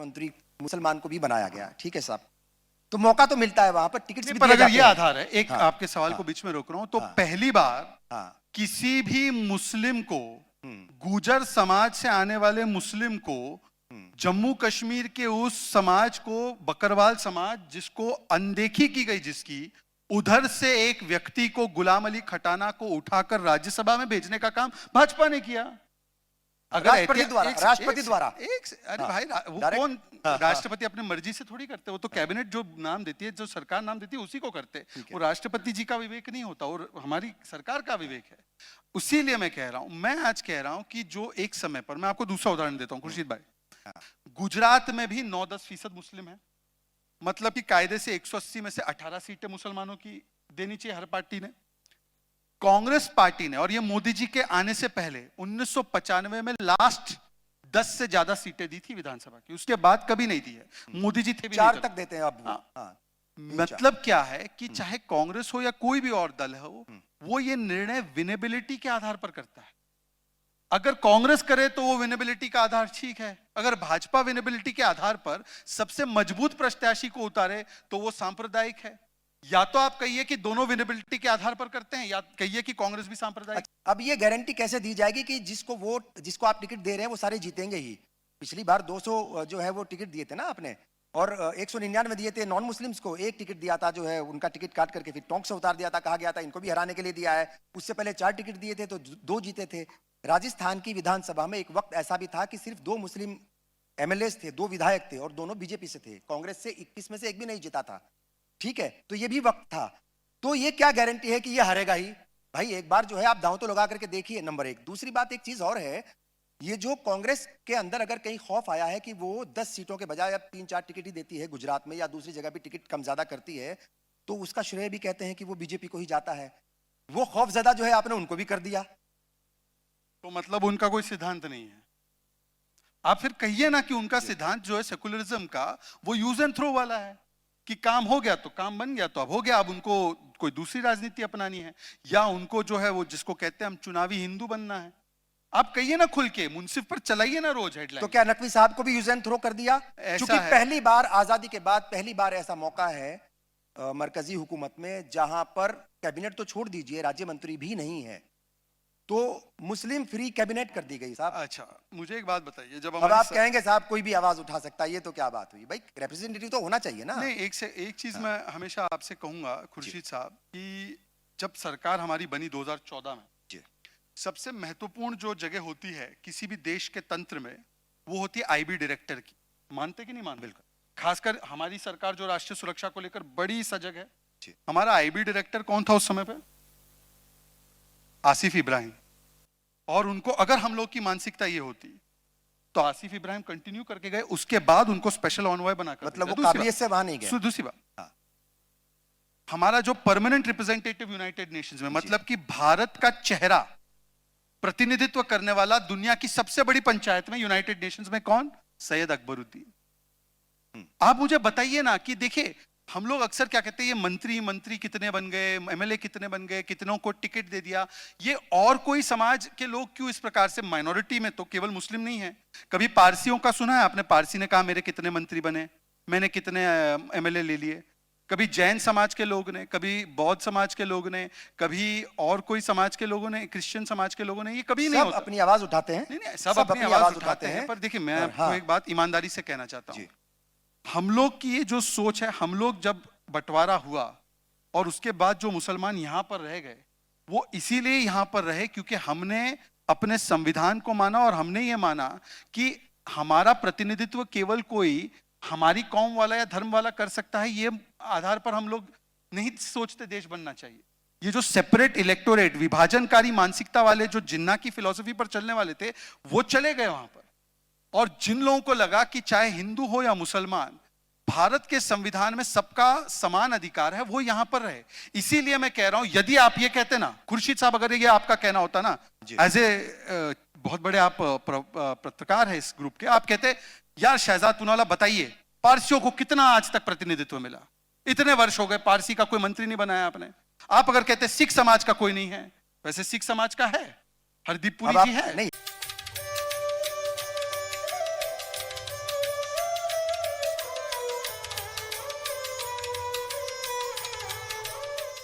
मंत्री मुसलमान को भी बनाया गया, ठीक है साहब, तो मौका तो मिलता है वहां पर, टिकट भी पर दिए अगर जाते ये हैं। आधार है, एक हाँ, आपके सवाल को बीच में रोक रहा हूं, तो पहली बार किसी भी मुस्लिम को, गुजर समाज से आने वाले मुस्लिम को, जम्मू कश्मीर के उस समाज को, बकरवाल समाज जिसको अनदेखी की गई, जिसकी उधर से एक व्यक्ति को, गुलाम अली खटाना को उठाकर राज्यसभा में भेजने का काम भाजपा ने किया। अगर राष्ट्रपति द्वारा अरे भाई, वो कौन राष्ट्रपति अपनी मर्जी से थोड़ी करते, वो तो कैबिनेट जो नाम देती है, जो सरकार नाम देती है, उसी को करते। वो राष्ट्रपति जी का विवेक नहीं होता, और हमारी सरकार का विवेक है। उसीलिए मैं कह रहा हूं, मैं आज कह रहा हूं कि जो एक समय पर, मैं आपको दूसरा उदाहरण देता हूं खुर्शीद भाई, गुजरात में भी 9-10% मुस्लिम है, मतलब कि कायदे से 180 में से 18 सीटें मुसलमानों की देनी चाहिए हर पार्टी ने। कांग्रेस पार्टी ने, और ये मोदी जी के आने से पहले 1995 में लास्ट 10 से ज्यादा सीटें दी थी विधानसभा की, उसके बाद कभी नहीं दी है। मोदी जी थे भी 4 तक देते हैं अब। मतलब क्या है कि चाहे कांग्रेस हो या कोई भी और दल हो, वो ये निर्णय विनेबिलिटी के आधार पर करता है। अगर कांग्रेस करे तो वो विनेबिलिटी का आधार ठीक है, अगर भाजपा विनेबिलिटी के आधार पर सबसे मजबूत प्रत्याशी को उतारे तो वो सांप्रदायिक है। या तो आप कहिए कि दोनों विनेबिलिटी के आधार पर करते हैं, या कहिए कि कांग्रेस भी सांप्रदायिक। अब ये गारंटी कैसे दी जाएगी कि जिसको आप टिकट दे रहे हैं वो सारे जीतेंगे ही? पिछली बार 200 जो है वो टिकट दिए थे ना आपने, और 199 दिए थे नॉन मुस्लिम्स को, एक टिकट दिया था जो है उनका टिकट काट करके फिर टोंक से उतार दिया था, कहा गया था इनको भी हराने के लिए दिया है। उससे पहले 4 टिकट दिए थे तो 2 जीते थे। राजस्थान की विधानसभा में एक वक्त ऐसा भी था कि सिर्फ 2 मुस्लिम एमएलए थे, 2 विधायक थे, और दोनों बीजेपी से थे। कांग्रेस से 21 में से एक भी नहीं जीता था, ठीक है, तो ये भी वक्त था। तो ये क्या गारंटी है कि ये हारेगा ही? भाई एक बार जो है आप दांव तो लगा करके देखिए, नंबर 1। दूसरी बात, एक चीज और है, ये जो कांग्रेस के अंदर अगर कहीं खौफ आया है कि वो 10 सीटों के बजाय अब 3-4 टिकट ही देती है गुजरात में, या दूसरी जगह भी टिकट कम ज्यादा करती है, तो उसका श्रेय भी कहते हैं कि वो बीजेपी को ही जाता है। वो खौफ ज्यादा जो है आपने उनको भी कर दिया, तो मतलब उनका कोई सिद्धांत नहीं है। आप फिर कहिए ना कि उनका सिद्धांत जो है सेकुलरिज्म का, वो यूज एंड थ्रो वाला है, कि काम हो गया तो काम बन गया तो अब हो गया, अब उनको कोई दूसरी राजनीति अपनानी है, या उनको जो है वो जिसको कहते हैं हम चुनावी हिंदू बनना है। आप कहिए ना खुल के, मुंसिफ पर चलाइए ना रोज हेडलाइन। तो क्या नकवी साहब को भी यूज एंड थ्रो कर दिया? क्योंकि पहली बार आजादी के बाद पहली बार ऐसा मौका है मरकजी हुकूमत में जहां पर कैबिनेट तो छोड़ दीजिए, राज्य मंत्री भी नहीं है, तो मुस्लिम फ्री कैबिनेट कर दी गई साहब। अच्छा, मुझे एक बात बताइए, जब अब आप कहेंगे साहब कोई भी आवाज उठा सकता है, ये तो क्या बात हुई भाई? रिप्रेजेंटेटिव तो होना चाहिए ना। नहीं, एक चीज मैं हमेशा आपसे कहूंगा खुर्शीद साहब, कि जब सरकार हमारी बनी 2014 में, सबसे महत्वपूर्ण जो जगह होती है किसी भी देश के तंत्र में, वो होती है आईबी डायरेक्टर की। मानते कि नहीं मानते? बिल्कुल। खासकर हमारी सरकार जो राष्ट्रीय सुरक्षा को लेकर बड़ी सजग है, हमारा आईबी डायरेक्टर कौन था उस समय पे? आसिफ इब्राहिम। और उनको अगर हम लोग की मानसिकता ये होती तो आसिफ इब्राहिम कंटिन्यू करके गए, उसके बाद उनको स्पेशल ऑनवॉय बनाकर, मतलब वो काबिलियत से वहां नहीं गए। दूसरी बात, हमारा जो परमानेंट रिप्रेजेंटेटिव यूनाइटेड नेशंस में, मतलब कि भारत का चेहरा प्रतिनिधित्व करने वाला दुनिया की सबसे बड़ी पंचायत में, यूनाइटेड नेशंस में, कौन? सैयद अकबरुद्दीन। आप मुझे बताइए ना कि देखिए, हम लोग अक्सर क्या कहते हैं, ये मंत्री कितने बन गए, एमएलए कितने बन गए, कितनों को टिकट दे दिया, ये और कोई समाज के लोग क्यों इस प्रकार से? माइनॉरिटी में तो केवल मुस्लिम नहीं है। कभी पारसियों का सुना है आपने? पारसी ने कहा मेरे कितने मंत्री बने, मैंने कितने एमएलए ले लिए। कभी जैन समाज के लोग ने, कभी बौद्ध समाज के लोग ने, कभी और कोई समाज के लोगों ने, क्रिश्चियन समाज के लोगों ने, ये कभी नहीं होता। अपनी आवाज उठाते हैं। नहीं, सब अपनी आवाज उठाते हैं। पर देखिए, मैं आपको एक बात ईमानदारी से कहना चाहता हूँ, हम लोग की ये जो सोच है, हम लोग जब बंटवारा हुआ और उसके बाद जो मुसलमान यहाँ पर रह गए, वो इसीलिए यहाँ पर रहे क्योंकि हमने अपने संविधान को माना, और हमने ये माना कि हमारा प्रतिनिधित्व केवल कोई हमारी कौम वाला या धर्म वाला कर सकता है। ये आधार पर हम लोग नहीं सोचते देश बनना चाहिए। ये जो सेपरेट इलेक्टोरेट, विभाजनकारी मानसिकता वाले जो जिन्ना की फिलॉसफी पर चलने वाले थे, वो चले गए वहां पर। और जिन लोगों को लगा कि चाहे हिंदू हो या मुसलमान, भारत के संविधान में सबका समान अधिकार है, वो यहां पर रहे। इसीलिए मैं कह रहा हूं, यदि आप ये कहते ना खुर्शीद साहब, अगर ये आपका कहना होता ना, एज ए बहुत बड़े आप पत्रकार है इस ग्रुप के, आप कहते यार शहजाद पूनावाला बताइए, पारसियों को कितना आज तक प्रतिनिधित्व मिला? इतने वर्ष हो गए, पारसी का कोई मंत्री नहीं बनाया आपने। आप अगर कहते सिख समाज का कोई नहीं है, वैसे सिख समाज का है, हरदीप पुरी जी है। नहीं